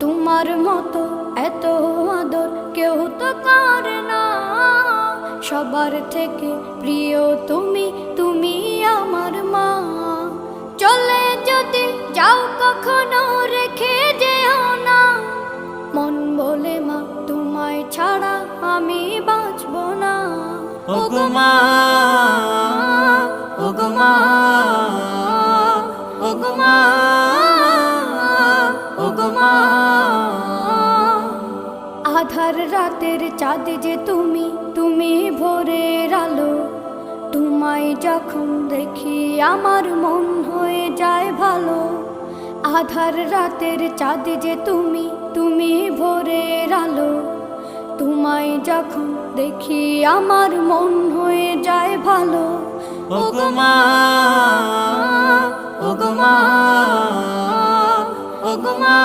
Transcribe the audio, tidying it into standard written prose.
তোমার মতো এত আদর কেউ তো করে না। সবার থেকে প্রিয় তুমি, তুমি আমার মা। চলে যদি যাও কখনো রেখে যেও না, মন বলে মা তোমায় ছাড়া আমি বাঁচব না। ওগো মা, ওগো মা, ওগো মা, ওগো মা। আধার রাতের চাঁদ যে তুমি, তুমি ভোরের আলো। তোমায় যখন দেখি আমার মন হয়ে যায় ভালো। আধার রাতের চাঁদ যে তুমি, তুমি ভোরের আলো। তোমায় যখন দেখি আমার মন হয়ে যায় ভালো। ওগো মা, ওগো মা, ওগো মা।